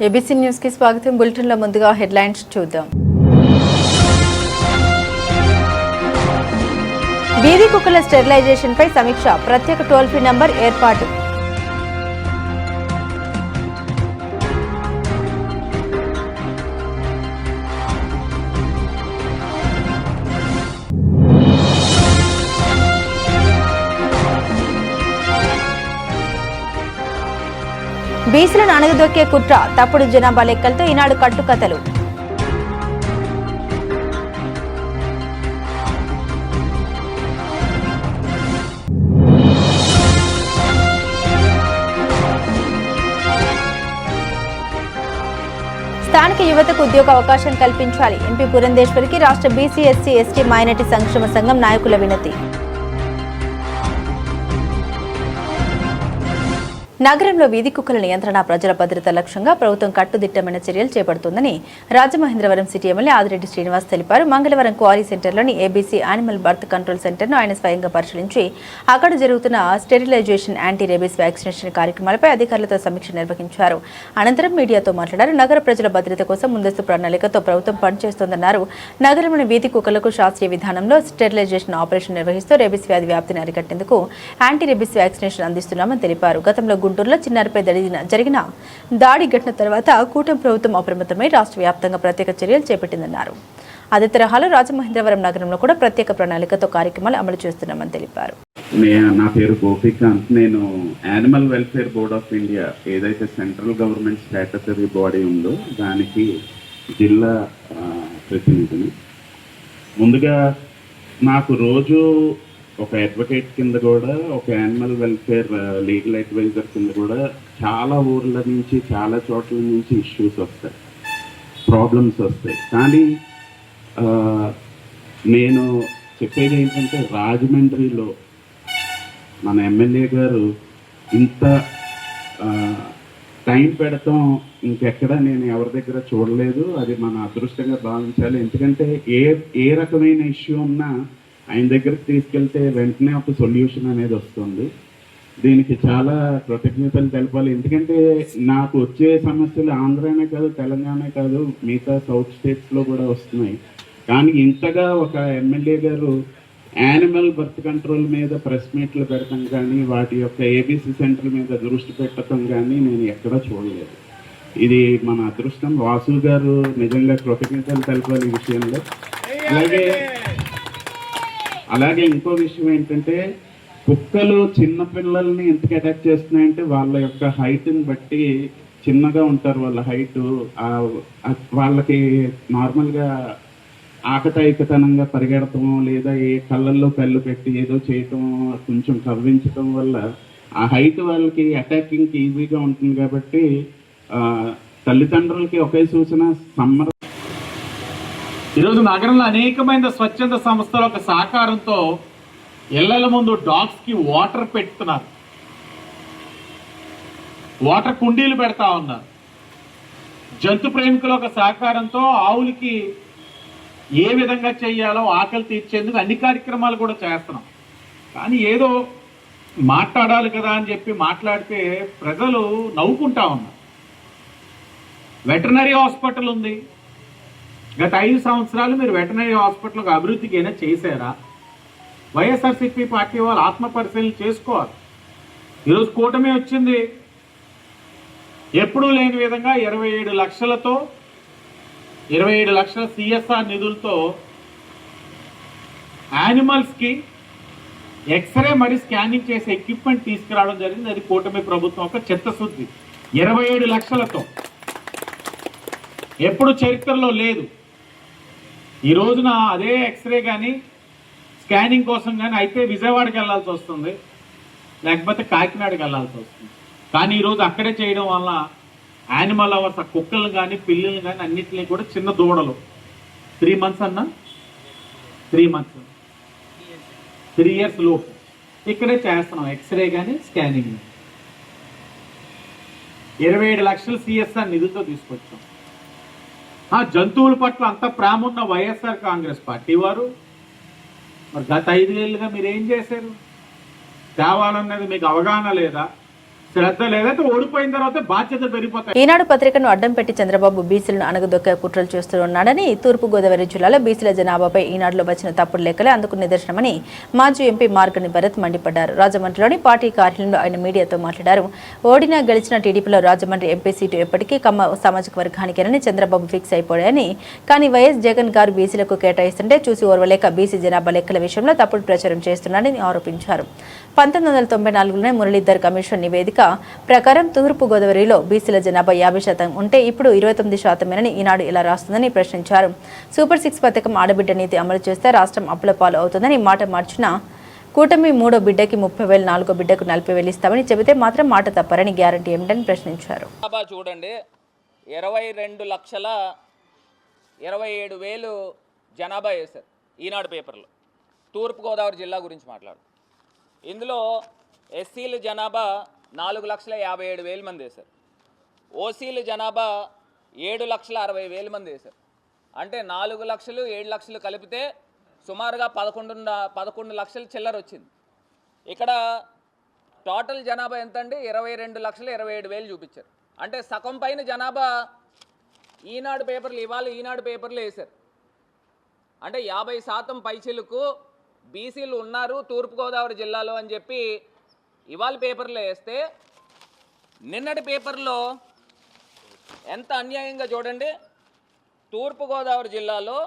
ABC news కి స్వాగతం. Bulletin లో ముందుగా హెడ్లైన్స్ చూద్దాం. వీధి కుక్కల స్టెరిలైజేషన్ పై సమీక్ష, ప్రత్యేక టోల్ ఫ్రీ నంబర్ ఏర్పాటు. బీసీలను అణగదొక్కే కుట్ర, తప్పుడు జనాభా లెక్కలతో ఈనాడు కట్టుకథలు. స్థానిక యువతకు ఉద్యోగ అవకాశం కల్పించాలి, ఎంపీ పురంధేశ్వరికి రాష్ట్ర బీసీ ఎస్సీ ఎస్టీ మైనారిటీ సంక్షేమ సంఘం నాయకుల వినతి. నగరంలో వీధి కుక్కల నియంత్రణ, ప్రజల భద్రత లక్ష్యంగా ప్రభుత్వం కట్టుదిట్టమైన చర్యలు చేపడుతుందని రాజమహేంద్రవరం సిటీ ఎమ్మెల్యే ఆదిరెడ్డి శ్రీనివాస్ తెలిపారు. మంగళవారం క్వారీ సెంటర్లోని ఏబీసీ యానిమల్ బర్త్ కంట్రోల్ సెంటర్ను ఆయన స్వయంగా పరిశీలించి అక్కడ జరుగుతున్న స్టెరిలైజేషన్, యాంటీ రేబీస్ వ్యాక్సినేషన్ కార్యక్రమాలపై అధికారులతో సమీక్ష నిర్వహించారు. అనంతరం మీడియాతో మాట్లాడారు. నగర ప్రజల భద్రత కోసం ముందస్తు ప్రణాళికతో ప్రభుత్వం పనిచేస్తోందన్నారు. నగరంలోని వీధి కుక్కలకు శాస్త్రీయ విధానంలో స్టెరిలైజేషన్ ఆపరేషన్ నిర్వహిస్తూ రేబీస్ వ్యాధి వ్యాప్తిని అరికట్టేందుకు యాంటీ రేబీస్ వ్యాక్సినేషన్ అందిస్తున్నామని తెలిపారు. గతంలో గుంటూరులో చిన్నారిపై జరిగిన దాడి ఘటన తర్వాత కూటమి ప్రభుత్వం అప్రమత్తమై రాష్ట్ర వ్యాప్తంగా ప్రత్యేక చర్యలు చేపట్టిందన్నారు. అదే తరహాలో రాజమహేంద్రవరం నగరంలో కూడా ప్రత్యేక ప్రణాళికతో కార్యక్రమాలు అమలు చేస్తున్నామని తెలిపారు. నా పేరు గోపికాంత్. నేను animal welfare board of India, ఏదైతే సెంట్రల్ గవర్నమెంట్ స్టాట్యూటరీ బాడీ ఉందో దానికి జిల్లా ప్రతినిధిని. ముందుగా నాకు రోజు ఒక అడ్వకేట్ కింద కూడా, ఒక యానిమల్ వెల్ఫేర్ లీగల్ అడ్వైజర్ కింద కూడా చాలా ఊర్ల నుంచి, చాలా చోట్ల నుంచి ఇష్యూస్ వస్తాయి, ప్రాబ్లమ్స్ వస్తాయి. కానీ నేను చెప్పేది ఏంటంటే, రాజమండ్రిలో మన ఎమ్మెల్యే గారు ఇంత టైం పెడతాం ఇంకెక్కడ నేను ఎవరి దగ్గర చూడలేదు. అది మన అదృష్టంగా భావించాలి. ఎందుకంటే ఏ రకమైన ఇష్యూ ఉన్నా ఆయన దగ్గరికి తీసుకెళ్తే వెంటనే ఒక సొల్యూషన్ అనేది వస్తుంది. దీనికి చాలా కృతజ్ఞతలు తెలపాలి. ఎందుకంటే నాకు వచ్చే సమస్యలు ఆంధ్రానే కాదు, తెలంగాణ కాదు, మిగతా సౌత్ స్టేట్స్లో కూడా వస్తున్నాయి. కానీ ఇంతగా ఒక ఎమ్మెల్యే గారు యానిమల్ బర్త్ కంట్రోల్ మీద ప్రెస్ మీట్లు పెడతాం కానీ, వాటి యొక్క ఏబీసీ సెంటర్ మీద దృష్టి పెట్టడం కానీ నేను ఎక్కడా చూడలేదు. ఇది మన అదృష్టం. వాసు గారు నిజంగా కృతజ్ఞతలు తెలపాలి ఈ విషయంలో. అలాగే ఇంకో విషయం ఏంటంటే, కుక్కలు చిన్నపిల్లల్ని ఎందుకు అటాక్ చేస్తున్నాయంటే వాళ్ళ యొక్క హైట్ని బట్టి, చిన్నగా ఉంటారు వాళ్ళ హైటు, వాళ్ళకి నార్మల్గా ఆకతాయికతనంగా పరిగెడటమో లేదా ఏ కళ్ళల్లో కళ్ళు పెట్టి ఏదో చేయటం, కొంచెం కవ్వించటం వల్ల ఆ హైట్ వాళ్ళకి అటాకింగ్కి ఈజీగా ఉంటుంది. కాబట్టి తల్లిదండ్రులకి ఒకే సూచన, ఈరోజు నగరంలో అనేకమైన స్వచ్ఛంద సంస్థల ఒక సహకారంతో ఇళ్ల ముందు డాగ్స్కి వాటర్ పెడుతున్నారు, వాటర్ కుండీలు పెడతా ఉన్నారు. జంతు ప్రేమికుల ఒక సహకారంతో ఆవులకి ఏ విధంగా చేయాలో ఆకలి తీర్చేందుకు అన్ని కార్యక్రమాలు కూడా చేస్తున్నాం. కానీ ఏదో మాట్లాడాలి కదా అని చెప్పి మాట్లాడితే ప్రజలు నవ్వుకుంటా ఉన్నారు. వెటర్నరీ హాస్పిటల్ ఉంది. గత 5 సంవత్సరాలు మీరు వెటర్నరీ హాస్పిటల్కి అభివృద్ధికి అయినా చేశారా? వైఎస్ఆర్సీపీ పార్టీ వాళ్ళు ఆత్మ పరిశీలన చేసుకోవాలి. ఈరోజు కూటమి వచ్చింది, ఎప్పుడూ లేని విధంగా 27 లక్షలతో 27 లక్షల సిఎస్ఆర్ నిధులతో యానిమల్స్కి ఎక్స్రే మరి స్కానింగ్ చేసే ఎక్విప్మెంట్ తీసుకురావడం జరిగింది. అది కూటమి ప్రభుత్వం ఒక చిత్తశుద్ధి. 27 లక్షలతో ఎప్పుడు చరిత్రలో లేదు. ఈ రోజున అదే ఎక్స్రే కానీ స్కానింగ్ కోసం కానీ అయితే విజయవాడకి వెళ్ళాల్సి వస్తుంది, లేకపోతే కాకినాడకి వెళ్ళాల్సి వస్తుంది. కానీ ఈరోజు అక్కడే చేయడం వల్ల యానిమల్ అవర్స్, కుక్కలను కానీ పిల్లల్ని కానీ అన్నింటినీ కూడా, చిన్న దూడలు 3 months అన్నా 3 months 3 years లోపు ఇక్కడే చేస్తున్నాం ఎక్స్రే కానీ స్కానింగ్. 27 లక్షలు సిఎస్ఆర్ నిధులతో తీసుకొచ్చాం. జంతువుల పట్ల అంత ప్రేమ ఉన్న వైఎస్ఆర్ కాంగ్రెస్ పార్టీ వారు మరి గత 5 ఏళ్ళుగా మీరు ఏం చేశారు? తేవాలన్నది మీకు అవగాహన లేదా? శ్రద్ధ లేదంటే ఓడిపోయిన తర్వాత బాధ్యత పెరిగిపోతాయి. ఈనాడు పత్రికను అడ్డం పెట్టి చంద్రబాబు బీసీలను అణగదొక్కే కుట్రలు చేస్తున్నాడని తూర్పుగోదావరి జిల్లాలో బీసీల జనాభాపై ఈనాడులో వచ్చిన తప్పుడు లెక్కలే అందుకు నిదర్శనమని మాజీ ఎంపీ మార్గని భరత్ మండిపడ్డారు. రాజమండ్రిలోని పార్టీ కార్యాలయంలో ఆయన మీడియాతో మాట్లాడారు. ఓడినా గెలిచిన టీడీపీలో రాజమండ్రి ఎంపీ సీటు ఎప్పటికీ కమ్మ సామాజిక వర్గానికేనని చంద్రబాబు ఫిక్స్ అయిపోయాయని, కానీ వైఎస్ జగన్ గారు బీసీలకు కేటాయిస్తుంటే చూసి ఓర్వలేక బీసీ జనాభా లెక్కల విషయంలో తప్పుడు ప్రచారం చేస్తున్నాడని ఆరోపించారు. 1994లోనే మురళీధర్ కమిషన్ నివేదిక ప్రకారం తూర్పుగోదావరిలో బీసీల జనాభా 50% ఉంటే ఇప్పుడు 29%మేనని ఈనాడు ఇలా రాస్తుందని ప్రశ్నించారు. సూపర్ 6 పథకం ఆడబిడ్డ నీతి అమలు చేస్తే రాష్ట్రం అప్పుల పాలు అవుతుందని మాట మార్చిన కూటమి 3వ బిడ్డకి 30,000, 4వ బిడ్డకు 40,000 ఇస్తామని చెబితే మాత్రం మాట తప్పరని గ్యారంటీ ఏమిటని ప్రశ్నించారు. చూడండి, 22,27,000 జనాభా వేశారు ఈనాడు పేపర్లో. తూర్పుగోదావరి జిల్లా గురించి మాట్లాడు. ఇందులో ఎస్సీల జనాభా 4,57,000 మంది వేశారు. ఓసీల జనాభా 7,60,000 మంది వేశారు. అంటే 4 లక్షలు 7 లక్షలు కలిపితే సుమారుగా 11 లక్షల చిల్లర వచ్చింది. ఇక్కడ టోటల్ జనాభా ఎంత అండి? 22,27,000 చూపించారు. అంటే సగం పైన జనాభా ఈనాడు పేపర్లు ఈనాడు పేపర్లు వేశారు. అంటే 50% పైచిలకు బీసీలు ఉన్నారు తూర్పుగోదావరి జిల్లాలో అని చెప్పి ఇవాళ పేపర్లో వేస్తే, నిన్నటి పేపర్లో ఎంత అన్యాయంగా చూడండి. తూర్పుగోదావరి జిల్లాలో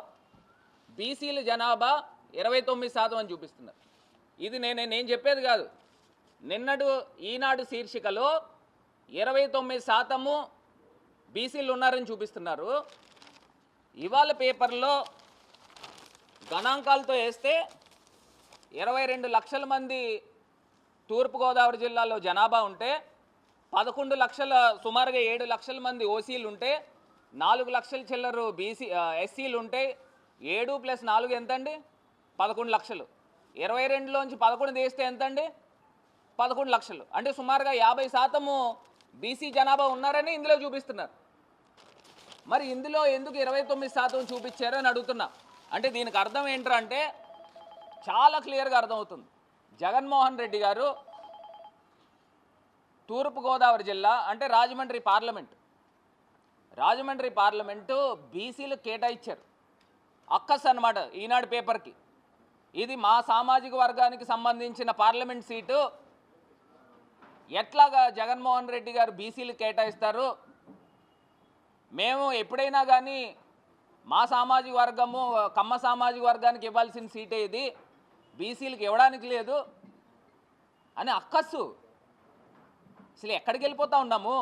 బీసీల జనాభా 29% అని చూపిస్తున్నారు. ఇది నేను చెప్పేది కాదు. నిన్నటి ఈనాడు శీర్షికలో 29% బీసీలు ఉన్నారని చూపిస్తున్నారు. ఇవాళ పేపర్లో గణాంకాలతో వేస్తే 22 లక్షల మంది తూర్పుగోదావరి జిల్లాలో జనాభా ఉంటే 11 లక్షల సుమారుగా 7 లక్షల మంది ఓసీలు ఉంటే 4 లక్షల చిల్లరు ఎస్సీలు ఉంటే 7 + 4 ఎంతండి? 11 లక్షలు. 22లోంచి 11 తీస్తే ఎంతండి? 11 లక్షలు. అంటే సుమారుగా 50% బీసీ జనాభా ఉన్నారని ఇందులో చూపిస్తున్నారు. మరి ఇందులో ఎందుకు 29% చూపించారని అడుగుతున్నా. అంటే దీనికి అర్థం ఏంటంటే చాలా క్లియర్గా అర్థమవుతుంది. జగన్మోహన్ రెడ్డి గారు తూర్పుగోదావరి జిల్లా అంటే రాజమండ్రి పార్లమెంటు బీసీలు కేటాయించారు. అక్కస్ అన్నమాట ఈనాడు పేపర్కి. ఇది మా సామాజిక వర్గానికి సంబంధించిన పార్లమెంట్ సీటు. ఎట్లాగా జగన్మోహన్ రెడ్డి గారు బీసీలు కేటాయిస్తారు? మేము ఎప్పుడైనా కానీ మా సామాజిక వర్గము కమ్మ సామాజిక వర్గానికి ఇవ్వాల్సిన సీటే ఇది, బీసీలకు ఇవ్వడానికి లేదు అని అక్కస్సు. అసలు ఎక్కడికి వెళ్ళిపోతూ ఉన్నాము?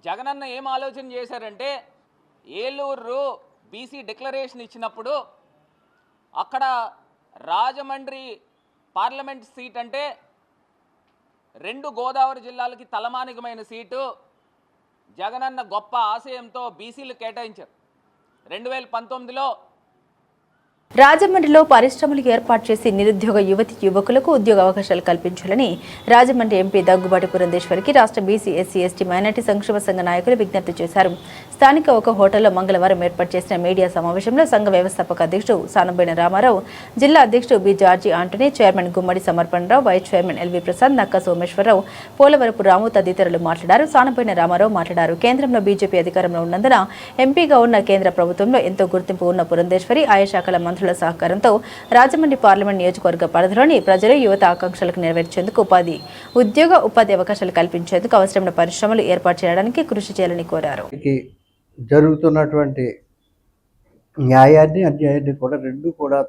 జగనన్న ఏం ఆలోచన చేశారంటే, ఏలూరు బీసీ డిక్లరేషన్ ఇచ్చినప్పుడు అక్కడ రాజమండ్రి పార్లమెంట్ సీట్ అంటే 2 గోదావరి జిల్లాలకి తలమానికమైన సీటు జగనన్న గొప్ప ఆశయంతో బీసీలు కేటాయించారు. 2019లో రాజమండ్రిలో పరిశ్రమలు ఏర్పాటు చేసి నిరుద్యోగ యువకులకు ఉద్యోగ అవకాశాలు కల్పించాలని రాజమండ్రి ఎంపీ దగ్గుబాటి పురంధేశ్వరికి రాష్ట్ర బీసీ, ఎస్సీ, ఎస్టీ, మైనార్టీ సంక్షేమ సంఘ నాయకులు విజ్ఞప్తి చేశారు. స్థానిక ఒక హోటల్లో మంగళవారం ఏర్పాటు చేసిన మీడియా సమావేశంలో సంఘ వ్యవస్థాపక అధ్యక్షుడు సానంబోయిన రామారావు, జిల్లా అధ్యక్షుడు B George Antony, chairman Gummadi Samarpanarao, vice chairman L V Prasad, Nakka Someswararao, Polavarapu రాము తదితరులు మాట్లాడారు. సానంబోయిన రామారావు మాట్లాడారు. కేంద్రంలో బీజేపీ అధికారంలో ఉన్నందున ఎంపీగా ఉన్న కేంద్ర ప్రభుత్వంలో ఎంతో గుర్తింపు ఉన్న పురంధేశ్వరి ఆయా శాఖల మంత్రుల సహకారంతో రాజమండ్రి పార్లమెంట్ నియోజకవర్గ పరిధిలోని ప్రజలు యువత ఆకాంక్షలకు నెరవేర్చేందుకు ఉపాధి అవకాశాలు కల్పించేందుకు అవసరమైన పరిశ్రమలు ఏర్పాటు చేయడానికి కృషి చేయాలని కోరారు. జరుగుతున్నటువంటి న్యాయాన్ని అన్యాయాన్ని కూడా రెండు కూడా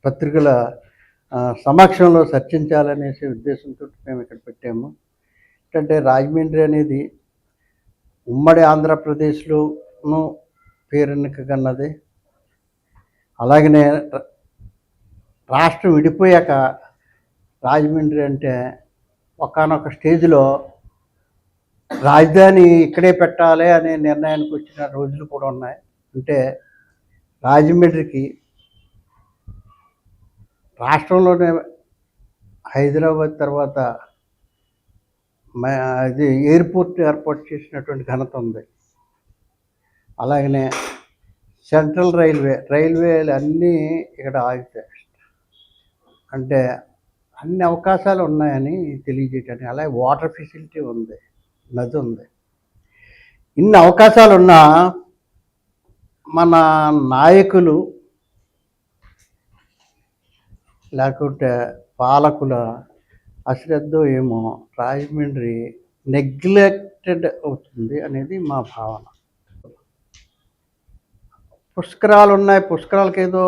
పత్రికల సమక్షంలో చర్చించాలనేసి ఉద్దేశంతో మేము ఇక్కడ పెట్టాము. ఏంటంటే రాజమండ్రి అనేది ఉమ్మడి ఆంధ్రప్రదేశ్లోనూ పేరెన్నిక కన్నది. అలాగనే రాష్ట్రం విడిపోయాక రాజమండ్రి అంటే ఒకానొక స్టేజ్లో రాజధాని ఇక్కడే పెట్టాలి అనే నిర్ణయానికి వచ్చిన రోజులు కూడా ఉన్నాయి. అంటే రాజమండ్రికి రాష్ట్రంలోనే హైదరాబాద్ తర్వాత అది ఎయిర్పోర్ట్ ఏర్పాటు చేసినటువంటి ఘనత ఉంది. అలాగనే సెంట్రల్ రైల్వేలు అన్నీ ఇక్కడ ఆగుతాయి. అంటే అన్ని అవకాశాలు ఉన్నాయని తెలియజేయటానికి. అలాగే వాటర్ ఫెసిలిటీ ఉంది, నది ఉంది. ఇన్ని అవకాశాలు ఉన్నా మన నాయకులు లేకుంటే పాలకుల అశ్రద్ధ ఏమో రాజమండ్రి నెగ్లెక్టెడ్ అవుతుంది అనేది మా భావన. పుష్కరాలు ఉన్నాయి, పుష్కరాలకు ఏదో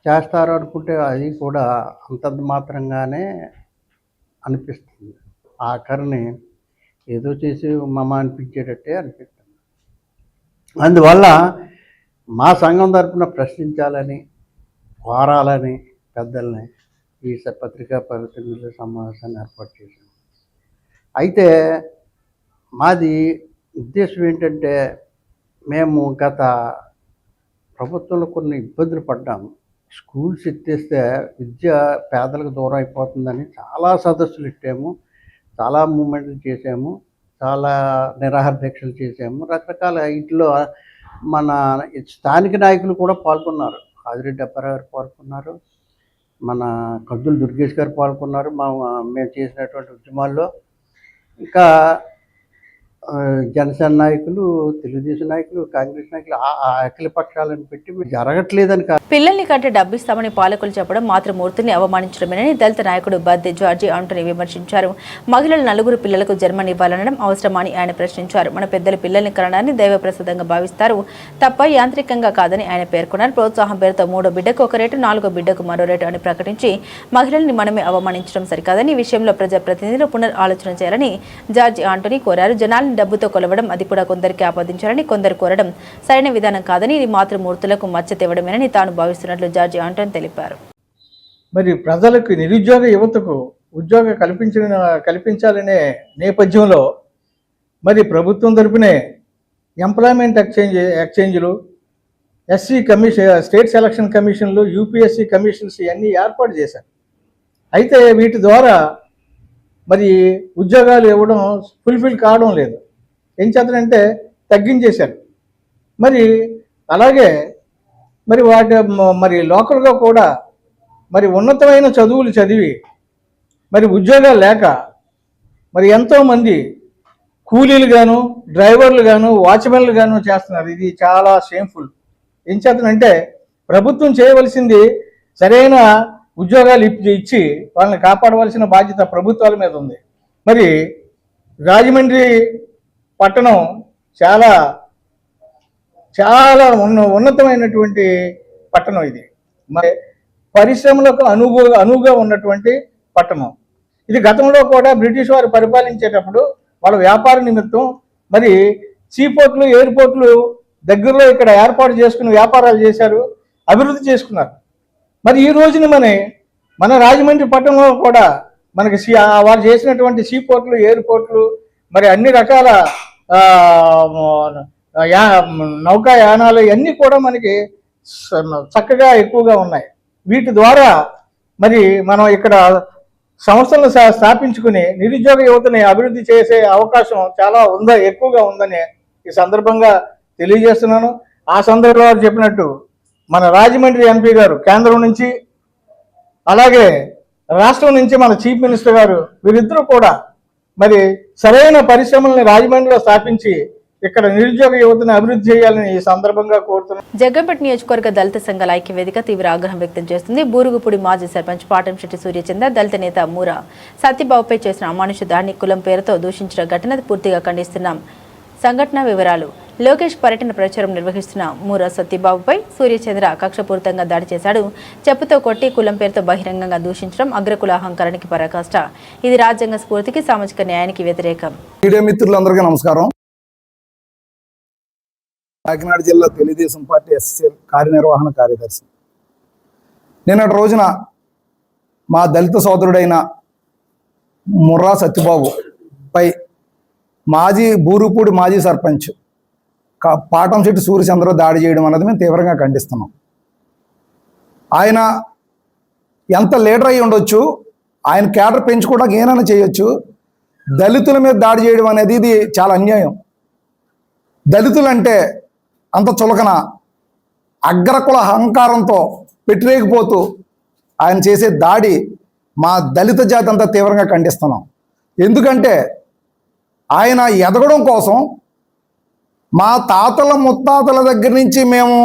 చేస్తారు అనుకుంటే అది కూడా అంతంత మాత్రంగానే అనిపిస్తుంది. ఆఖరిని ఏదో చేసి మమ అనిపించేటట్టే అనిపిస్తుంది. అందువల్ల మా సంఘం తరఫున ప్రశ్నించాలని, కోరాలని పెద్దల్ని ఈ పత్రికా ప్రతినిధుల సమావేశాన్ని ఏర్పాటు చేశాం. అయితే మాది ఉద్దేశం ఏంటంటే, మేము గత ప్రభుత్వంలో కొన్ని ఇబ్బందులు పడ్డాము. స్కూల్స్ ఎత్తేస్తే విద్య పేదలకు దూరం అయిపోతుందని చాలా సదస్సులు ఇట్టాము, చాలా మూమెంట్లు చేసాము, చాలా నిరాహార దీక్షలు చేసాము. రకరకాల వీటిలో మన స్థానిక నాయకులు కూడా పాల్గొన్నారు. ఆదిరెడ్డి అప్పారావు గారు పాల్గొన్నారు, మన కద్దుల దుర్గేష్ గారు పాల్గొన్నారు మేము చేసినటువంటి ఉద్యమాల్లో. ఇంకా జనసేన నాయకులు, తెలుగుదేశం నాయకులు, కాంగ్రెస్ నాయకులు ఆ అఖిల పక్షాలను పెట్టి జరగట్లేదని కాదు. పిల్లల్ని కంటే డబ్బిస్తామని పాలకులు చెప్పడం మాతృమూర్తిని అవమానించడమేనని దళిత నాయకుడు బద్దె జార్జి ఆంటోనీ విమర్శించారు. మహిళలు 4 పిల్లలకు జన్మనివ్వాలనడం అవసరమా అని ఆయన ప్రశ్నించారు. మన పెద్దలు పిల్లల్ని కనడాన్ని దైవ ప్రసాదంగా భావిస్తారు తప్ప యాంత్రికంగా కాదని ఆయన పేర్కొన్నారు. ప్రోత్సాహం పేరుతో 3వ బిడ్డకు ఒక రేటు, 4వ బిడ్డకు మరో రేటు అని ప్రకటించి మహిళల్ని మనమే అవమానించడం సరికాదని, ఈ విషయంలో ప్రజాప్రతినిధులు పునరాలోచన చేయాలని జార్జి ఆంటోనీ కోరారు. జనాల్ని డబ్బుతో కొలవడం అది కూడా కొందరికి ఆపాదించాలని, కొందరు కోరడం సరైన విధానం కాదని, ఇది మాతృమూర్తులకు మచ్చ తేవడమేనని తాను భావిస్తున్నట్లు జార్జి ఆంటోనీ తెలిపారు. మరి ప్రజలకు, నిరుద్యోగ యువతకు ఉద్యోగం కల్పించాలనే నేపథ్యంలో మరి ప్రభుత్వం తరపునే ఎంప్లాయ్మెంట్ ఎక్స్చేంజ్లు, ఎస్సీ కమిషన్, స్టేట్ సెలక్షన్ కమిషన్లు, యూపీఎస్సీ కమిషన్స్ ఇవన్నీ ఏర్పాటు చేశారు. అయితే వీటి ద్వారా మరి ఉద్యోగాలు ఇవ్వడం ఫుల్ఫిల్ కావడం లేదు. ఏం చేతనంటే తగ్గించేశారు. మరి అలాగే మరి లోకల్గా కూడా మరి ఉన్నతమైన చదువులు చదివి మరి ఉద్యోగాలు లేక మరి ఎంతోమంది కూలీలు గాను, డ్రైవర్లు గాను, వాచ్మెన్లు గాను చేస్తున్నారు. ఇది చాలా షేమ్ఫుల్. ఏం చేతనంటే ప్రభుత్వం చేయవలసింది సరైన ఉద్యోగాలు ఇచ్చి వాళ్ళని కాపాడవలసిన బాధ్యత ప్రభుత్వాల మీద ఉంది. మరి రాజమండ్రి పట్టణం చాలా చాలా ఉన్నతమైనటువంటి పట్టణం ఇది. మరి పరిశ్రమలకు అనువుగా ఉన్నటువంటి పట్టణం ఇది. గతంలో కూడా బ్రిటిష్ వారు పరిపాలించేటప్పుడు వాళ్ళ వ్యాపార నిమిత్తం మరి సీపోర్ట్లు, ఎయిర్పోర్ట్లు దగ్గరలో ఇక్కడ ఏర్పాటు చేసుకుని వ్యాపారాలు చేశారు, అభివృద్ధి చేసుకున్నారు. మరి ఈ రోజున మన రాజమండ్రి పట్టణంలో కూడా మనకి వారు చేసినటువంటి సీపోర్ట్లు, ఎయిర్పోర్ట్లు, మరి అన్ని రకాల నౌకాయానాలు ఇవన్నీ కూడా మనకి చక్కగా ఎక్కువగా ఉన్నాయి. వీటి ద్వారా మరి మనం ఇక్కడ సంస్థలను స్థాపించుకుని నిరుద్యోగ యువతని అభివృద్ధి చేసే అవకాశం చాలా ఎక్కువగా ఉందని ఈ సందర్భంగా తెలియజేస్తున్నాను. ఆ సందర్భంలో చెప్పినట్టు మన రాజమండ్రి ఎంపీ గారు కేంద్రం నుంచి, అలాగే రాష్ట్రం నుంచి మన చీఫ్ మినిస్టర్ గారు, వీరిద్దరూ కూడా మరి సరైన పరిశ్రమల్ని రాజమండ్రిలో స్థాపించి ఇక్కడ నిరుద్యోగ యువతను అభివృద్ధి చేయాలని ఈ సందర్భంగా కోరుతున్నాను. జగ్గంపేట నియోజకవర్గ దళిత సంఘాల ఐక్యవేదిక తీవ్ర ఆగ్రహం వ్యక్తం చేస్తుంది. బూరుగుపూడి మాజీ సర్పంచ్ పాటంశెట్టి సూర్యచంద్ర దళిత నేత మూర సత్యబాబుపై చేసిన అమానుష దాడిని కులం పేరుతో దూషించిన ఘటన పూర్తిగా ఖండిస్తున్నాం. సంఘటన వివరాలు. లోకేష్ పర్యటన ప్రచారం నిర్వహిస్తున్న మూర సత్యబాబుపై సూర్యచంద్ర కక్షపూరితంగా దాడి చేశాడు. చెప్పుతో కొట్టి కులం పేరుతో బహిరంగంగా దూషించడం అగ్రకుల అహంకారానికి పరాకాష్ట. ఇది రాజ్యాంగ స్ఫూర్తికి, సామాజిక న్యాయానికి వ్యతిరేకం. మీడియా మిత్రులందరికీ నమస్కారం. కాకినాడ జిల్లా తెలుగుదేశం పార్టీ ఎస్ఎస్ఎల్ కార్యనిర్వహణ కార్యదర్శి. నిన్నటి రోజున మా దళిత సోదరుడైన ముర్రా సత్యబాబు పై బూరుగుపూడి మాజీ సర్పంచ్ పాటంశెట్టి సూర్యచంద్ర దాడి చేయడం అన్నది మేము తీవ్రంగా ఖండిస్తున్నాం. ఆయన ఎంత లీడర్ అయి ఉండొచ్చు, ఆయన కేడర్ పెంచుకోవడానికి ఏమైనా చేయొచ్చు. దళితుల మీద దాడి చేయడం అనేది ఇది చాలా అన్యాయం. దళితులంటే అంత చులకన, అగ్రకుల అహంకారంతో పెట్టిరేగిపోతూ ఆయన చేసే దాడి మా దళిత జాతి అంతా తీవ్రంగా ఖండిస్తున్నాం. ఎందుకంటే ఆయన ఎదగడం కోసం మా తాతల ముత్తాతల దగ్గర నుంచి మేము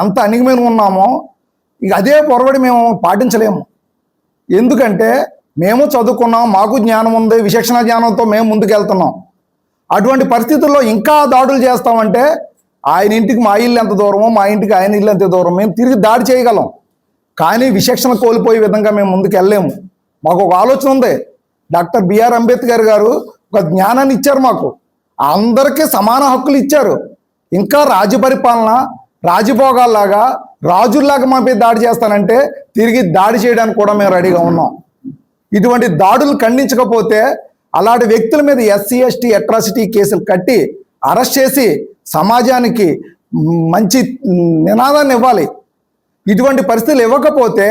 ఎంత అణిగిమని ఉన్నామో ఇక అదే పొరబడి మేము పాటించలేము. ఎందుకంటే మేము చదువుకున్నాం, మాకు జ్ఞానం ఉంది, విచక్షణ జ్ఞానంతో మేము ముందుకెళ్తున్నాం. అటువంటి పరిస్థితుల్లో ఇంకా దాడులు చేస్తామంటే ఆయన ఇంటికి మా ఇల్లు ఎంత దూరమో, మా ఇంటికి ఆయన ఇల్లు ఎంత దూరం, మేము తిరిగి దాడి చేయగలం. కానీ విచక్షణ కోల్పోయే విధంగా మేము ముందుకు వెళ్ళలేము. మాకు ఒక ఆలోచన ఉంది. డాక్టర్ బిఆర్ అంబేద్కర్ గారు ఒక జ్ఞానాన్ని ఇచ్చారు, మాకు అందరికీ సమాన హక్కులు ఇచ్చారు. ఇంకా రాజ్య పరిపాలన రాజభోగాల్లాగా రాజుల్లాగా మాపై దాడి చేస్తానంటే తిరిగి దాడి చేయడానికి కూడా మేము రెడీగా ఉన్నాం. ఇటువంటి దాడులు ఖండించకపోతే అలాంటి వ్యక్తుల మీద ఎస్సీ ఎస్టీ అట్రాసిటీ కేసులు కట్టి అరెస్ట్ చేసి సమాజానికి మంచి నినాదాన్ని ఇవ్వాలి. ఇటువంటి పరిస్థితులు ఇవ్వకపోతే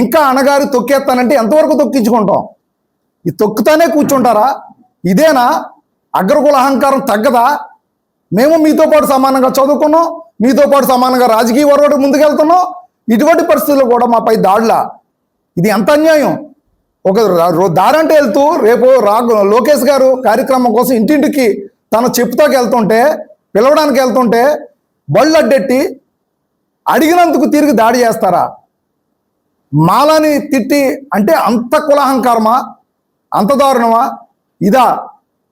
ఇంకా అణగారు తొక్కేస్తానంటే ఎంతవరకు తొక్కించుకుంటాం? ఈ తొక్కుతానే కూర్చుంటారా? ఇదేనా అగ్రకుల అహంకారం తగ్గదా? మేము మీతో పాటు సమానంగా చదువుకున్నాం, మీతో పాటు సమానంగా రాజకీయ వరవడి ముందుకెళ్తున్నాం. ఇటువంటి పరిస్థితుల్లో కూడా మాపై దాడులా? ఇది ఎంత అన్యాయం! ఒక దారంటే వెళ్తూ రేపు లోకేష్ గారు కార్యక్రమం కోసం ఇంటింటికి తన చెప్పుతాకి వెళ్తుంటే, పిలవడానికి వెళ్తుంటే బళ్ళు అడ్డెట్టి అడిగినందుకు తిరిగి దాడి చేస్తారా? మాలని తిట్టి అంటే అంత కులాహంకారమా? అంత దారుణమా?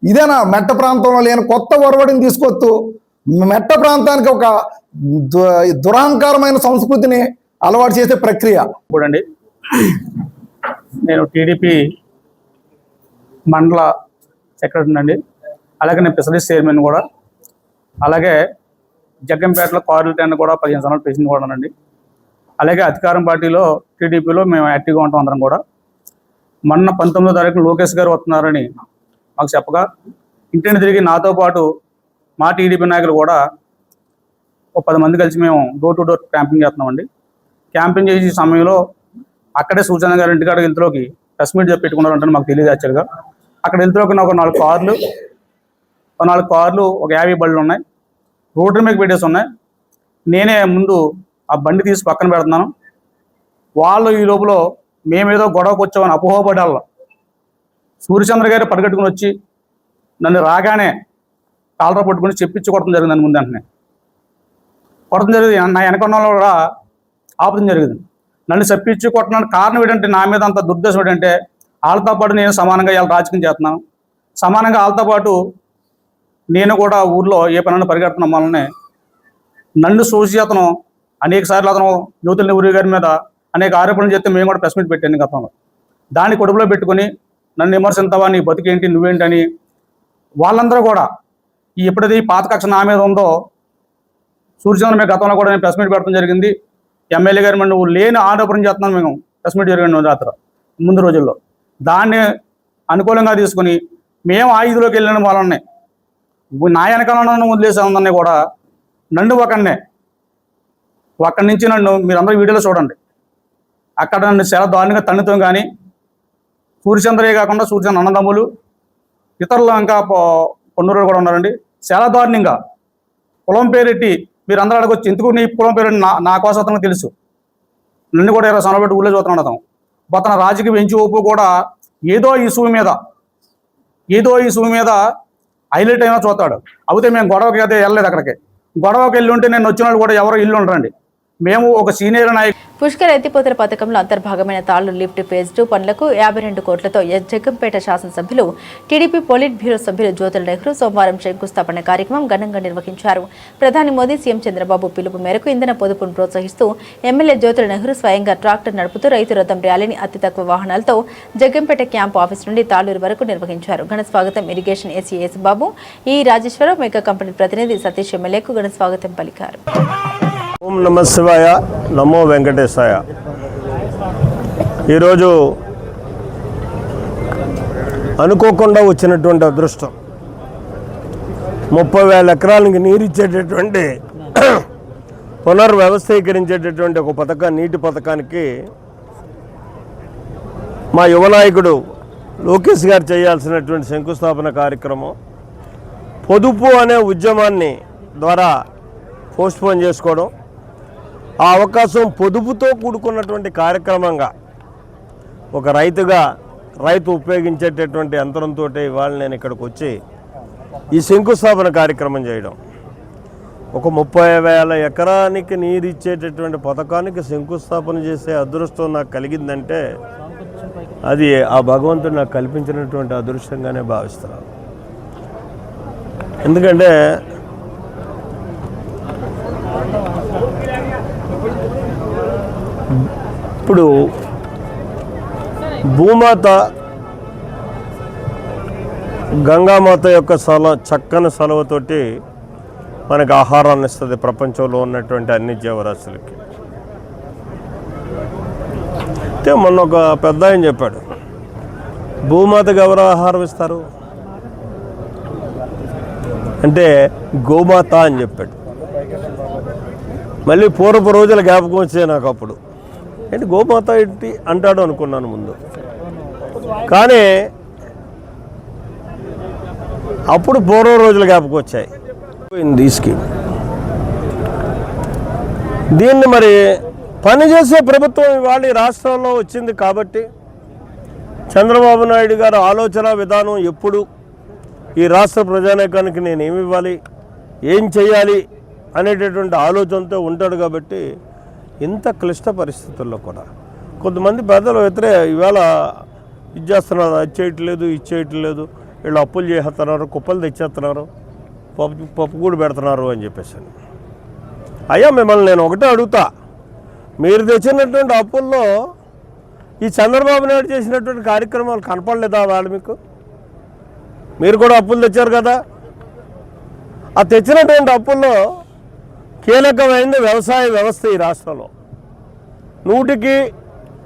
ఇదేనా మెట్ట ప్రాంతంలో లేని కొత్త ఒరవడిని తీసుకొస్తూ మెట్ట ప్రాంతానికి ఒక దురహంకారమైన సంస్కృతిని అలవాటు చేసే ప్రక్రియ? చూడండి, నేను టీడీపీ మండల సెక్రటరీ అండి. అలాగే నేను ఫెసిలిటీస్ చైర్మన్ కూడా. అలాగే జగ్గంపేటలో కార్లు కూడా 15 సంవత్సరాలు ప్రెసిడెంట్ కూడానండి. అలాగే అధికారం పార్టీలో టీడీపీలో మేము యాక్టివ్గా ఉంటాం అందరం కూడా. మొన్న 19వ తారీఖున లోకేష్ గారు వస్తున్నారని మాకు చెప్పగా ఇంటిని తిరిగి నాతో పాటు మా టీడీపీ నాయకులు కూడా ఒక 10 మంది కలిసి మేము డోర్ టు డోర్ క్యాంపింగ్ చేస్తున్నామండి. క్యాంపింగ్ చేసే సమయంలో అక్కడే సూచన గారి ఇంటికాడ ఇంట్లోకి ప్రెస్ మీట్ పెట్టుకున్నారంటే మాకు తెలియదు యాక్చువల్గా. అక్కడ ఇంట్లోకి ఒక 4 కార్లు ఒక 50 బళ్ళు ఉన్నాయి, రోడ్డు మీద పెట్టేసి ఉన్నాయి. నేనే ముందు ఆ బండి తీసి పక్కన పెడుతున్నాను. వాళ్ళు ఈ లోపల మేమేదో గొడవకు వచ్చామని అపోహపడాల సూర్యచంద్ర గారు పరిగెట్టుకుని వచ్చి నన్ను రాగానే కాలర పట్టుకుని చెప్పించి కొట్టడం జరిగింది. నన్ను ముందు వెంటనే కొట్టడం జరిగింది. నా వెనకొన్న కూడా ఆపడం జరిగింది. నన్ను చెప్పించి కొట్టడానికి కారణం ఏంటంటే నా మీద అంత దుర్దేశం ఏంటంటే వాళ్ళతో పాటు నేను సమానంగా ఇలా రాజకీయం చేస్తున్నాను, సమానంగా వాళ్ళతో పాటు నేను కూడా ఊర్లో ఏ పనైనా పరిగెడుతున్న వల్లనే నన్ను సూచి అతను అనేక సార్లు అతను యువతుల నెహ్రూ గారి మీద అనేక ఆరోపణలు చేస్తే మేము కూడా ప్రెస్ మీట్ పెట్టాను గతంలో. దాన్ని కొడుపులో పెట్టుకుని నన్ను విమర్శించవా, నీ బతికేంటి, నువ్వేంటని వాళ్ళందరూ కూడా ఎప్పుడైతే ఈ పాత కక్ష నా మీద ఉందో సూర్యచంద్ర మీద గతంలో కూడా నేను ప్రెస్ మీట్ పెట్టడం జరిగింది. ఎమ్మెల్యే గారి మీద నువ్వు లేని ఆరోపణ చేస్తున్నాను మేము ప్రెస్ మీట్ జరిగిన రాత్రి ముందు రోజుల్లో. దాన్ని అనుకూలంగా తీసుకుని మేము ఆ ఇదిలోకి వెళ్ళిన వాళ్ళని నా వెనకాలను వదిలేసే ఉందని కూడా నన్ను ఒక్కడి నుంచి నన్ను మీరందరూ వీడియోలో చూడండి. అక్కడ నన్ను చాలా దారుణంగా తన్నుతాం. కానీ సూర్యచంద్రే కాకుండా సూర్యచంద్ర అన్నదమ్ములు ఇతరులు ఇంకా పొన్నూరు కూడా ఉన్నారండి. చాలా దారుణంగా కులం పేరెట్టి మీరు అందరూ అడగొచ్చు, ఎందుకు నీ కులం పేరెట్టి నా కోసం అతనికి తెలుసు. నన్ను కూడా 20 సంవత్సరాలు పెట్టి ఊళ్ళో చూస్తున్నాడు అతను. అతను రాజకీయ వెంచి ఊపు కూడా ఏదో ఇష్యూ మీద హైలైట్ అయినా చూస్తాడు. అయితే మేము గొడవకి అయితే వెళ్ళలేదు. అక్కడికి గొడవకి వెళ్ళి ఉంటే నేను వచ్చిన వాళ్ళు కూడా ఎవరో ఇల్లు ఉండరండి. మేము ఒక సీనియర్ నాయకుడు. పుష్కర్ ఎత్తిపోతల పథకంలో అంతర్భాగమైన తాళ్లు లిఫ్ట్ ఫేజ్ 2 పనులకు 52 కోట్లతో జగ్గంపేట శాసనసభ్యులు టీడీపీ పోలిట్ బ్యూరో సభ్యులు జ్యోతుల నెహ్రూ సోమవారం శంకుస్థాపన కార్యక్రమం ఘనంగా నిర్వహించారు. ప్రధాని మోదీ, సీఎం చంద్రబాబు పిలుపు మేరకు ఇంధన పొదుపును ప్రోత్సహిస్తూ ఎమ్మెల్యే జ్యోతుల నెహ్రూ స్వయంగా ట్రాక్టర్ నడుపుతూ రైతు రథం ర్యాలీని అతి తక్కువ వాహనాలతో జగ్గంపేట క్యాంపు ఆఫీస్ నుండి తాళ్లూరు వరకు నిర్వహించారు. ఘన స్వాగతం ఇరిగేషన్ ఏసీ యేసుబాబు, ఈ రాజేశ్వరరావు, మెగా కంపెనీ ప్రతినిధి సతీష్ ఎమ్మెల్యేకు ఘన స్వాగతం పలికారు. ఓం నమ శివాయ, నమో వెంకటేశాయ. ఈరోజు అనుకోకుండా వచ్చినటువంటి అదృష్టం 30,000 ఎకరాలకి నీరిచ్చేటటువంటి పునర్వ్యవస్థీకరించేటటువంటి ఒక పథకం, నీటి పథకానికి మా యువ నాయకుడు లోకేష్ గారు చేయాల్సినటువంటి శంకుస్థాపన కార్యక్రమం పొదుపు అనే ఉద్యమాన్ని ద్వారా పోస్ట్పోన్ చేసుకోవడం, ఆ అవకాశం పొదుపుతో కూడుకున్నటువంటి కార్యక్రమంగా ఒక రైతుగా రైతు ఉపయోగించేటటువంటి యంత్రంతో ఇవాళ నేను ఇక్కడికి వచ్చి ఈ శంకుస్థాపన కార్యక్రమం చేయడం. ఒక 30,000 ఎకరానికి నీరు ఇచ్చేటటువంటి పథకానికి శంకుస్థాపన చేసే అదృష్టం నాకు కలిగిందంటే అది ఆ భగవంతుడు నాకు కల్పించినటువంటి అదృష్టంగానే భావిస్తున్నాను. ఎందుకంటే ఇప్పుడు భూమాత గంగామాత యొక్క చక్కని సెలవుతోటి మనకు ఆహారాన్ని ఇస్తుంది ప్రపంచంలో ఉన్నటువంటి అన్ని జీవరాశులకి. అయితే మొన్న ఒక పెద్ద ఆయన చెప్పాడు, భూమాతకు ఎవరు ఆహారం ఇస్తారు అంటే గోమాత అని చెప్పాడు. మళ్ళీ పూర్వపు రోజుల జ్ఞాపకం వచ్చాయి నాకు. అప్పుడు ఏంటి గోమాత ఏంటి అంటాడు అనుకున్నాను ముందు, కానీ అప్పుడు పూర్వ రోజుల జ్ఞాపకం వచ్చాయి. ఈ స్కీమ్ దీన్ని మరి పనిచేసే ప్రభుత్వం ఇవాళ ఈ రాష్ట్రంలో వచ్చింది కాబట్టి చంద్రబాబు నాయుడు గారు ఆలోచన విధానం ఎప్పుడు ఈ రాష్ట్ర ప్రజానీకానికి నేను ఏమి ఇవ్వాలి, ఏం చేయాలి అనేటటువంటి ఆలోచనతో ఉంటాడు. కాబట్టి ఇంత క్లిష్ట పరిస్థితుల్లో కూడా కొంతమంది పెద్దలు ఇవాళ ఇది చేస్తున్నారు, అది చేయట్లేదు, ఇది చేయట్లేదు, వీళ్ళు అప్పులు చేస్తున్నారు, కుప్పలు తెచ్చేస్తున్నారు, పప్పు కూడా పెడుతున్నారు అని చెప్పేసి. అయ్యా మిమ్మల్ని నేను ఒకటే అడుగుతా, మీరు తెచ్చినటువంటి అప్పుల్లో ఈ చంద్రబాబు నాయుడు చేసినటువంటి కార్యక్రమాలు కనపడలేదా వాళ్ళు మీకు? మీరు కూడా అప్పులు తెచ్చారు కదా. ఆ తెచ్చినటువంటి అప్పుల్లో కీలకమైనది వ్యవసాయ వ్యవస్థ. ఈ రాష్ట్రంలో 100కి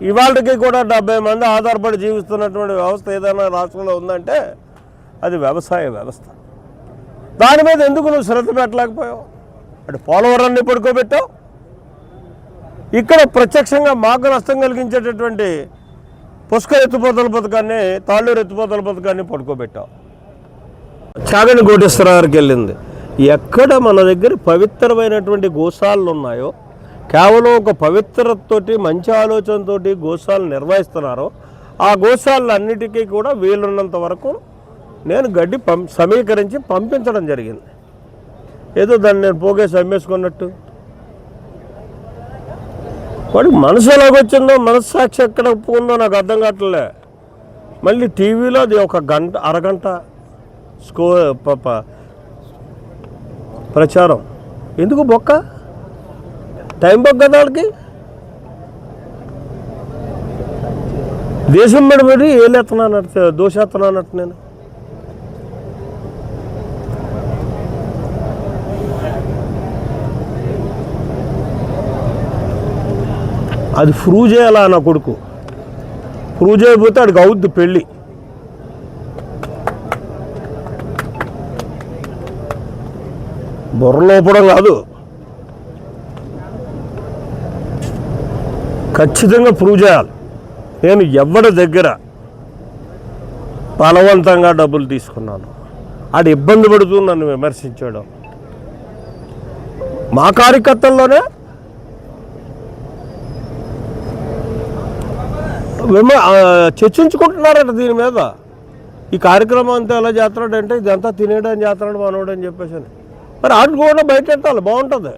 ఇవాళకి కూడా 70 మంది ఆధారపడి జీవిస్తున్నటువంటి వ్యవస్థ ఏదైనా రాష్ట్రంలో ఉందంటే అది వ్యవసాయ వ్యవస్థ. దాని మీద ఎందుకు నువ్వు శ్రద్ధ పెట్టలేకపోయావు? అంటే పోలవరాన్ని పడుకోబెట్టావు, ఇక్కడ ప్రత్యక్షంగా మాకు నష్టం కలిగించేటటువంటి పుష్కర ఎత్తిపోతల పథకాన్ని, తాళ్ళూరు ఎత్తిపోతల పథకాన్ని పడుకోబెట్టావు. చాగని కోటేశ్వరరావుకి వెళ్ళింది. ఎక్కడ మన దగ్గర పవిత్రమైనటువంటి గోశాలలు ఉన్నాయో, కేవలం ఒక పవిత్రతతోటి మంచి ఆలోచనతోటి గోశాలను నిర్వహిస్తున్నారో ఆ గోశాలన్నిటికీ కూడా వీలున్నంత వరకు నేను గడ్డి సమీకరించి పంపించడం జరిగింది. ఏదో దాన్ని నేను పోగేసి అమ్మేసుకున్నట్టు. వాడికి మనసు ఎలాగొచ్చిందో, మనస్సాక్షి ఎక్కడ ఒప్పుకుందో నాకు అర్థం కావట్లే. మళ్ళీ టీవీలో అది ఒక గంట అరగంట ప్రచారం ఎందుకు? బొక్క టైం బొక్క కదా వాళ్ళకి. దేశం మెడబడి ఏలేస్తున్నానట్టు, దోషేస్తున్నానట్టు నేను. అది ప్రూవ్ చేయాలా నా కొడుకు. ప్రూవ్ చేయకపోతే వాడికి అవుద్ది పెళ్ళి. బుర్రలోపడం కాదు, ఖచ్చితంగా ప్రూవ్ చేయాలి. నేను ఎవరి దగ్గర బలవంతంగా డబ్బులు తీసుకున్నాను, ఆడు ఇబ్బంది పడుతూ నన్ను విమర్శించడం, మా కార్యకర్తల్లోనే చర్చించుకుంటున్నారట దీని మీద. ఈ కార్యక్రమం అంతా ఎలా చేస్తున్నాడంటే ఇదంతా తినేయడం చేస్తున్నాడు మనోడు అని చెప్పేసి. మరి ఆడు కూడా బయట పెట్టాలి, బాగుంటుంది.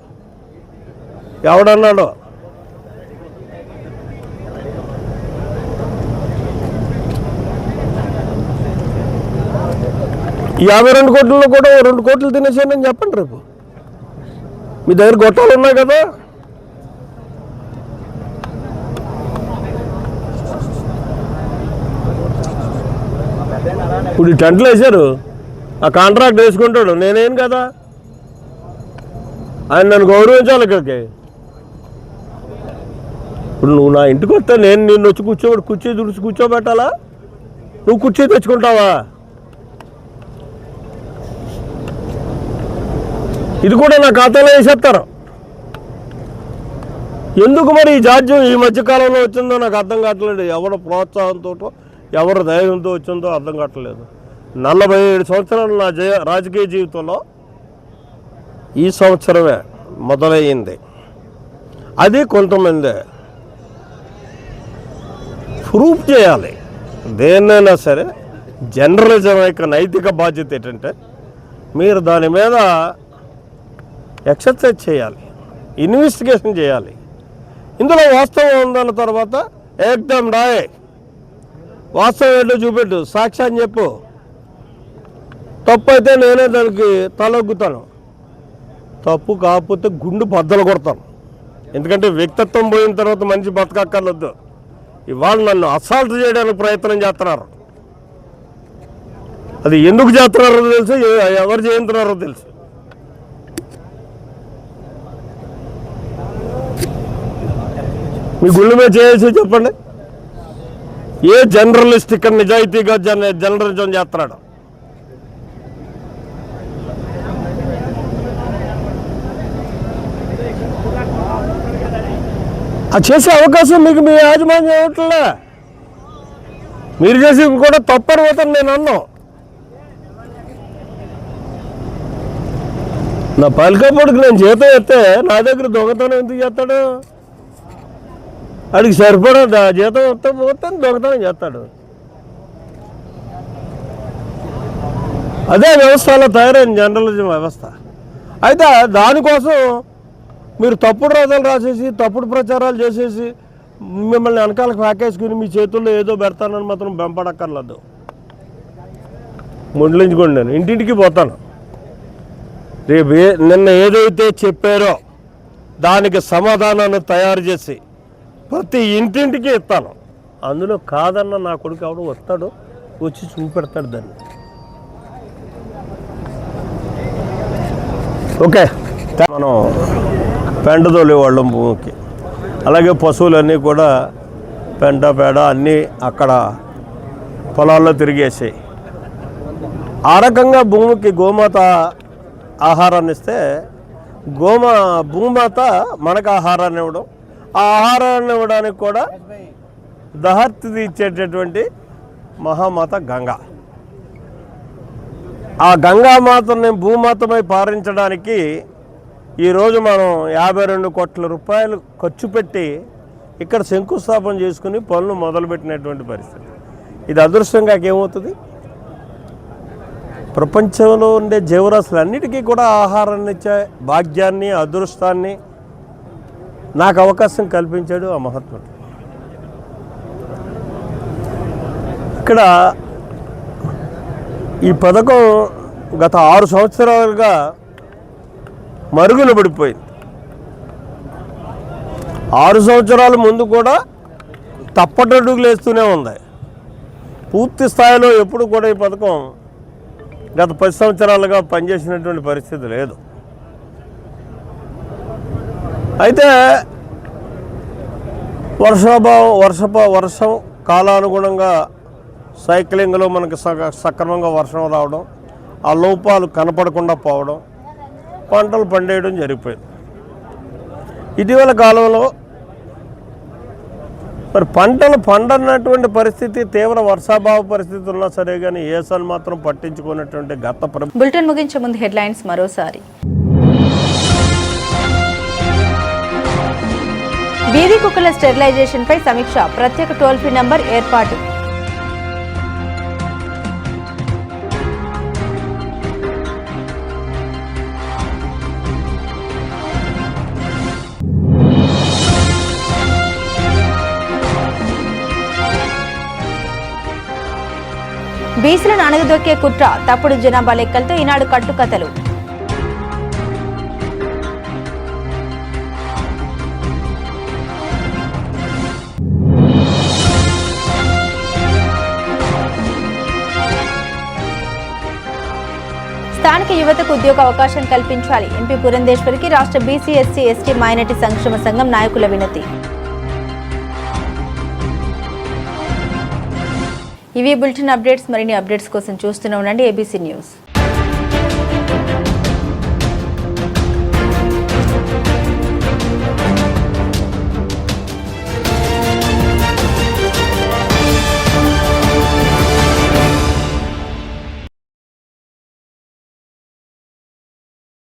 ఎవడన్నాడో ఈ 52 కోట్లలో కూడా 2 కోట్లు తినేసానని చెప్పండి రేపు. మీ దగ్గర గొట్టాలు ఉన్నాయి కదా. ఇప్పుడు ఈ టెంట్లు వేశారు, ఆ కాంట్రాక్ట్ వేసుకుంటాడు, నేనేం కదా. ఆయన నన్ను గౌరవించాలి. ఇక్కడికి ఇప్పుడు నువ్వు నా ఇంటికి వస్తే నేను నిన్ను వచ్చి కుర్చీ దుడిచి కూర్చోబెట్టాలా? నువ్వు కుర్చీ తెచ్చుకుంటావా? ఇది కూడా నా ఖాతాలో వేసేస్తారు. ఎందుకు మరి ఈ జాడ్యం ఈ మధ్యకాలంలో వచ్చిందో నాకు అర్థం కావట్లేదు. ఎవరి ప్రోత్సాహంతో, ఎవరి ధైర్యంతో వచ్చిందో అర్థం కావట్లేదు. 47 సంవత్సరాలు నా రాజకీయ జీవితంలో ఈ సంవత్సరమే మొదలయ్యింది. అది కొంతమంది ప్రూఫ్ చేయాలి. దేన్నైనా సరే జర్నలిజం యొక్క నైతిక బాధ్యత ఏంటంటే మీరు దాని మీద ఎక్సర్సైజ్ చేయాలి, ఇన్వెస్టిగేషన్ చేయాలి. ఇందులో వాస్తవం ఉందన్న తర్వాత ఏకదం రాయ్, వాస్తవం ఏంటో చూపెట్టు, సాక్ష్యాన్ని చెప్పు. తప్పు అయితే నేనే దానికి తలొగ్గుతాను, తప్పు కాకపోతే గుండు బద్దలు కొడతాను. ఎందుకంటే వ్యక్తిత్వం పోయిన తర్వాత మనిషి బతకక్కర్లేదు. ఇవాళ నన్ను అసాల్ట్ చేయడానికి ప్రయత్నం చేస్తున్నారు. అది ఎందుకు చేస్తున్నారో తెలుసు, ఎవరు చేస్తున్నారో తెలుసు. మీ గుళ్ళు మీద చేసి చెప్పండి. ఏ జర్నలిస్ట్ ఇక్కడ నిజాయితీగా జర్నలిజం చేస్తున్నాడు? అది చేసే అవకాశం మీకు మీ యాజమాన్యం ఇవ్వట్లే. మీరు చేసి కూడా తప్పని పోతాను నేను అన్నాను. నా పలికపొడికి నేను జీతం ఎత్తే నా దగ్గర దొంగతనం ఎందుకు చేస్తాడు? అడిగి సరిపడా జీతం పోతే దొంగతనం చేస్తాడు. అదే వ్యవస్థ అలా తయారైన జర్నలిజం వ్యవస్థ. అయితే దానికోసం మీరు తప్పుడు రాతలు రాసేసి తప్పుడు ప్రచారాలు చేసేసి మిమ్మల్ని వెనకాలకు ప్యాకేసుకుని మీ చేతుల్లో ఏదో పెడతానని మాత్రం బెంపడక్కర్లేదు. ముడ్లించుకోండి, నేను ఇంటింటికి పోతాను. రేపు నిన్న ఏదైతే చెప్పారో దానికి సమాధానాన్ని తయారు చేసి ప్రతి ఇంటింటికి ఇస్తాను. అందులో కాదన్న నా కొడుకు ఎవడు వస్తాడు, వచ్చి చూపెడతాడు దాన్ని. ఓకే, మనం పెంట తోలేవాళ్ళం భూమికి. అలాగే పశువులన్నీ కూడా పెంట పేడ అన్నీ అక్కడ పొలాల్లో తిరిగేసాయి. ఆ రకంగా భూమికి గోమాత ఆహారాన్ని ఇస్తే భూమాత మనకు ఆహారాన్ని ఇవ్వడం, ఆ ఆహారాన్ని ఇవ్వడానికి కూడా దహర్తి తీర్చేటటువంటి మహామాత గంగా. ఆ గంగామాతని భూమాతమై పారించడానికి ఈరోజు మనం 52 కోట్ల రూపాయలు ఖర్చు పెట్టి ఇక్కడ శంకుస్థాపన చేసుకుని పనులు మొదలుపెట్టినటువంటి పరిస్థితి. ఇది అదృష్టంగా ఏమవుతుంది? ప్రపంచంలో ఉండే జీవరాశులన్నిటికీ కూడా ఆహారాన్ని ఇచ్చే భాగ్యాన్ని, అదృష్టాన్ని నాకు అవకాశం కల్పించాడు ఆ మహాత్ముడు. ఇక్కడ ఈ పథకం గత 6 సంవత్సరాలుగా మరుగున పడిపోయింది. 6 సంవత్సరాల ముందు కూడా తప్పటడుగులు వేస్తూనే ఉంది. పూర్తి స్థాయిలో ఎప్పుడు కూడా ఈ పథకం గత 10 సంవత్సరాలుగా పనిచేసినటువంటి పరిస్థితి లేదు. అయితే వర్షం కాలానుగుణంగా సైక్లింగ్లో మనకి సక్రమంగా వర్షం రావడం, ఆ లోపాలు కనపడకుండా పోవడం, పంటలు పండేయడం జరిగిపోయింది. ఇటీవల కాలంలో మరి పంటలు పండనటువంటి పరిస్థితి, తీవ్ర వర్షాభావ పరిస్థితి ఉన్నా సరే కానీ ఏసాన్ని మాత్రం పట్టించుకున్నటువంటి గత బులెటిన్ ముగించే ముందు హెడ్లైన్స్ మరోసారి. వీధి కుక్కల స్టెరిలైజేషన్ పై సమీక్ష, ప్రత్యేక టోల్ ఫ్రీ నంబర్ ఏర్పాటు. బీసీలను అణగదొక్కే కుట్ర, తప్పుడు జనాభా లెక్కలతో ఈనాడు కట్టుకథలు. స్థానిక యువతకు ఉద్యోగ అవకాశం కల్పించాలి, ఎంపీ పురంధేశ్వరికి రాష్ట్ర బీసీ ఎస్సీ ఎస్టీ మైనారిటీ సంక్షేమ సంఘం నాయకుల వినతి. ఇవి బులెటిన్ అప్డేట్స్. మరిన్ని అప్డేట్స్ కోసం చూస్తూనే ఉండండి ABC న్యూస్.